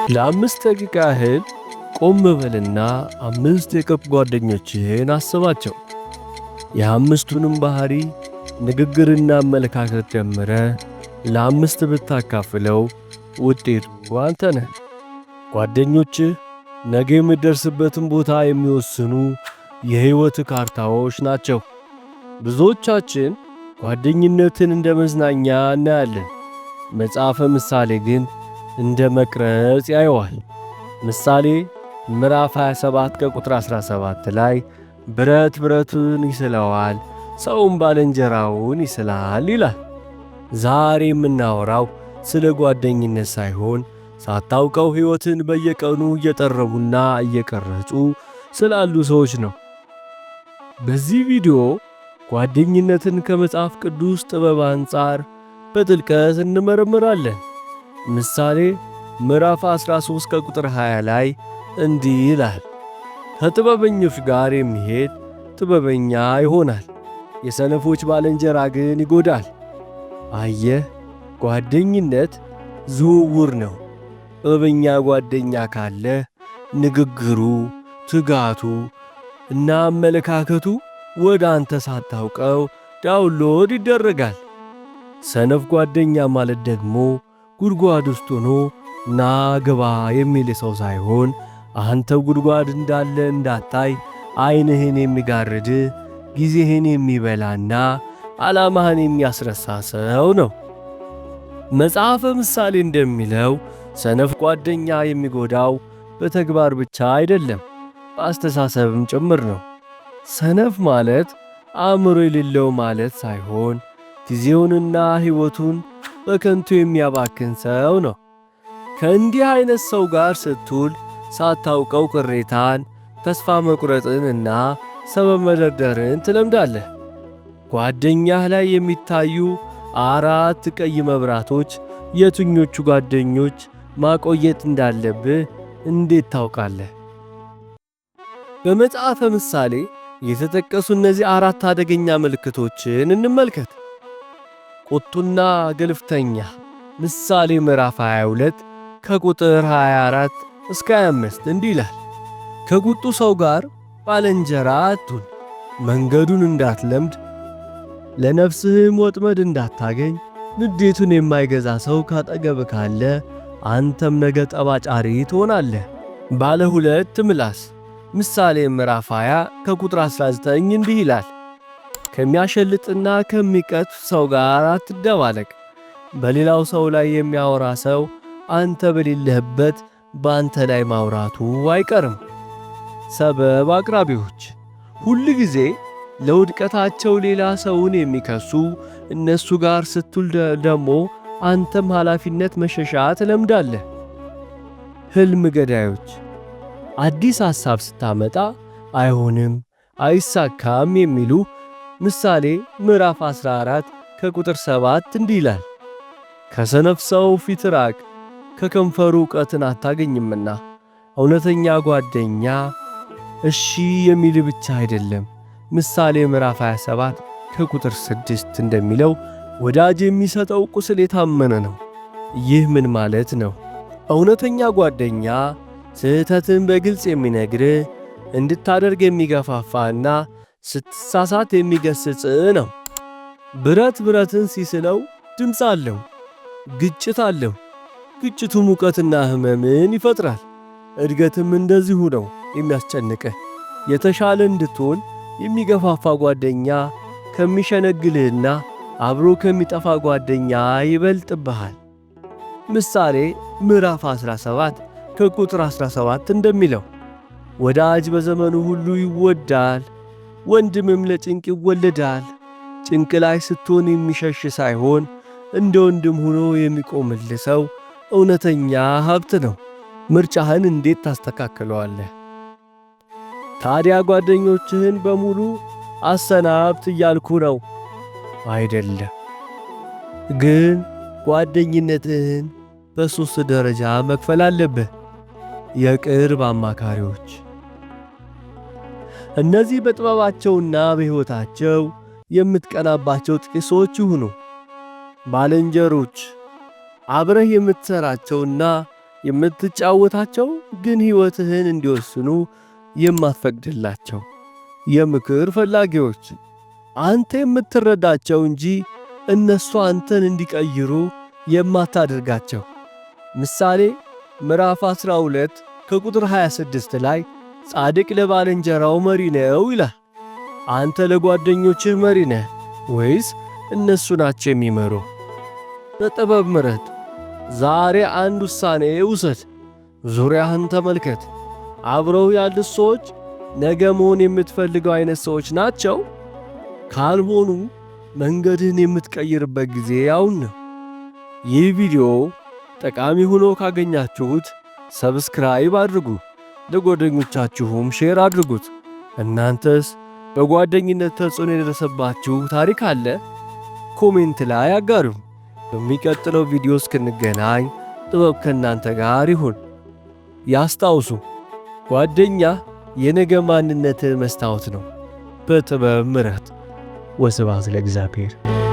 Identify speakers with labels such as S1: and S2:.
S1: ለ5 ደቂቃ ያህል ቆም በልና 5 የቅርብ ጓደኞችህን አስባቸው። የአምስቱንም ባህሪ ንግግርና አመለካከት ጀምረ ለ5 ብታካፍለው ውጤቱ አንተ ነህ። ጓደኞችህ ነገ የምትደርስበትን ቦታ የሚወስኑ የሕይወት ካርታዎች ናቸው። ብዙዎቻችን ጓደኝነትን እንደ መዝናኛ እናያለን። መጽሐፈ ምሳሌ ግን እንደ መቅረጽ ያየዋል። ምሳሌ ምዕራፍ 27 ከቁጥር 17 ላይ ብረት ብረቱን ይስለዋል፣ ሰውም ባልንጀራውን ይስላል ይላል። ዛሬ የምናወራው ስለ ጓደኝነት ሳይሆን ሳታውቀው ሕይወትን በየቀኑ እየጠረቡና እየቀረጹ ስላሉ ሰዎች ነው። በዚህ ቪዲዮ ጓደኝነትን ከመጽሐፍ ቅዱስ ጥበብ አንጻር በጥልቀት እንመረምራለን። ምሳሌ ምዕራፍ 13 ከቁጥር 20 ላይ እንዲህ ይላል፣ ከጥበበኞች ጋር የሚሄድ ጥበበኛ ይሆናል፣ የሰነፎች ባልንጀራ ግን ይጎዳል። አየህ፣ ጓደኝነት ዝውውር ነው። ጥበበኛ ጓደኛ ካለ ንግግሩ፣ ትጋቱ እና አመለካከቱ ወደ አንተ ሳታውቀው ዳውንሎድ ይደረጋል። ሰነፍ ጓደኛ ማለት ደግሞ ጉድጓድ ውስጥ ሆኖ ና ግባ የሚል ሰው ሳይሆን አንተ ጉድጓድ እንዳለ እንዳታይ ዓይንህን የሚጋርድ ጊዜህን የሚበላና ዓላማህን የሚያስረሳ ሰው ነው። መጽሐፈ ምሳሌ እንደሚለው ሰነፍ ጓደኛ የሚጎዳው በተግባር ብቻ አይደለም፣ በአስተሳሰብም ጭምር ነው። ሰነፍ ማለት አእምሮ የሌለው ማለት ሳይሆን ጊዜውንና ሕይወቱን በከንቱ የሚያባክን ሰው ነው። ከእንዲህ አይነት ሰው ጋር ስትውል ሳታውቀው ቅሬታን፣ ተስፋ መቁረጥንና ሰበብ መደርደርን ትለምዳለህ። ጓደኛህ ላይ የሚታዩ 4 ቀይ መብራቶች የትኞቹ ጓደኞች ማቆየት እንዳለብህ እንዴት ታውቃለህ? በመጽሐፈ ምሳሌ የተጠቀሱ እነዚህ 4 አደገኛ ምልክቶችን እንመልከት። ቁጡና ግልፍተኛ ምሳሌ ምዕራፍ 22 ከቁጥር 24 እስከ 25 እንዲህ ይላል፣ ከቁጡ ሰው ጋር ባልንጀራ አትሁን፣ መንገዱን እንዳትለምድ፣ ለነፍስህም ወጥመድ እንዳታገኝ። ንዴቱን የማይገዛ ሰው ካጠገብ ካለ አንተም ነገ ጠባጫሪ ትሆናለህ። ባለ 2 ምላስ ምሳሌ ምዕራፍ 20 ከቁጥር 19 እንዲህ ይላል፣ ከሚያሸልጥና ከሚቀጥፍ ሰው ጋር አትደባለቅ። በሌላው ሰው ላይ የሚያወራ ሰው አንተ በሌለህበት በአንተ ላይ ማውራቱ አይቀርም። ሰበብ አቅራቢዎች ሁል ጊዜ ለውድቀታቸው ሌላ ሰውን የሚከሱ፣ እነሱ ጋር ስትውል ደግሞ አንተም ኃላፊነት መሸሻ ትለምዳለህ። ሕልም ገዳዮች አዲስ ሐሳብ ስታመጣ አይሆንም፣ አይሳካም የሚሉ ምሳሌ ምዕራፍ 14 ከቁጥር 7 እንዲህ ይላል፣ ከሰነፍ ሰው ፊት ራቅ፣ ከከንፈሩ ዕውቀትን አታገኝምና። እውነተኛ ጓደኛ እሺ የሚል ብቻ አይደለም። ምሳሌ ምዕራፍ 27 ከቁጥር 6 እንደሚለው ወዳጅ የሚሰጠው ቁስል የታመነ ነው። ይህ ምን ማለት ነው? እውነተኛ ጓደኛ ስህተትን በግልጽ የሚነግርህ፣ እንድታደርግ የሚገፋፋና ስትሳሳት የሚገስጽ ነው። ብረት ብረትን ሲስለው ድምፅ አለው፣ ግጭት አለው። ግጭቱ ሙቀትና ሕመምን ይፈጥራል። እድገትም እንደዚሁ ነው የሚያስጨንቅህ። የተሻለ እንድትሆን የሚገፋፋ ጓደኛ ከሚሸነግልህና አብሮ ከሚጠፋ ጓደኛ ይበልጥብሃል። ምሳሌ ምዕራፍ 17 ከቁጥር 17 እንደሚለው ወዳጅ በዘመኑ ሁሉ ይወዳል፣ ወንድምም ለጭንቅ ይወለዳል። ጭንቅ ላይ ስትሆን የሚሸሽ ሳይሆን እንደ ወንድም ሆኖ የሚቆምልህ ሰው እውነተኛ ሀብት ነው። ምርጫህን እንዴት ታስተካክለዋለህ? ታዲያ ጓደኞችህን በሙሉ አሰናብት እያልኩ ነው አይደለም፣ ግን ጓደኝነትህን በ3 ደረጃ መክፈል አለብህ። የቅርብ አማካሪዎች እነዚህ በጥበባቸውና በሕይወታቸው የምትቀናባቸው ጥቂት ሰዎች ይሁኑ። ባልንጀሮች አብረህ የምትሠራቸውና የምትጫወታቸው ግን ሕይወትህን እንዲወስኑ የማትፈቅድላቸው የምክር ፈላጊዎች፣ አንተ የምትረዳቸው እንጂ እነሱ አንተን እንዲቀይሩ የማታደርጋቸው። ምሳሌ ምዕራፍ 12 ከቁጥር 26 ላይ ጻድቅ ለባልንጀራው መሪ ነው ይላል። አንተ ለጓደኞችህ መሪ ነህ ወይስ እነሱ ናቸው የሚመሩ? በጥበብ ምረጥ። ዛሬ አንድ ውሳኔ ውሰድ። ዙሪያህን ተመልከት። አብረው ያሉት ሰዎች ነገ መሆን የምትፈልገው አይነት ሰዎች ናቸው? ካልሆኑ መንገድህን የምትቀይርበት ጊዜ አሁን ነው። ይህ ቪዲዮ ጠቃሚ ሆኖ ካገኛችሁት ሰብስክራይብ አድርጉ፣ ለጓደኞቻችሁም ሼር አድርጉት። እናንተስ በጓደኝነት ተጽዕኖ የደረሰባችሁ ታሪክ አለ? ኮሜንት ላይ አጋሩ። በሚቀጥለው ቪዲዮ እስክንገናኝ ጥበብ ከእናንተ ጋር ይሁን። ያስታውሱ፣ ጓደኛ የነገ ማንነትህ መስታወት ነው። በጥበብ ምረጥ። ወስብሐት ለእግዚአብሔር።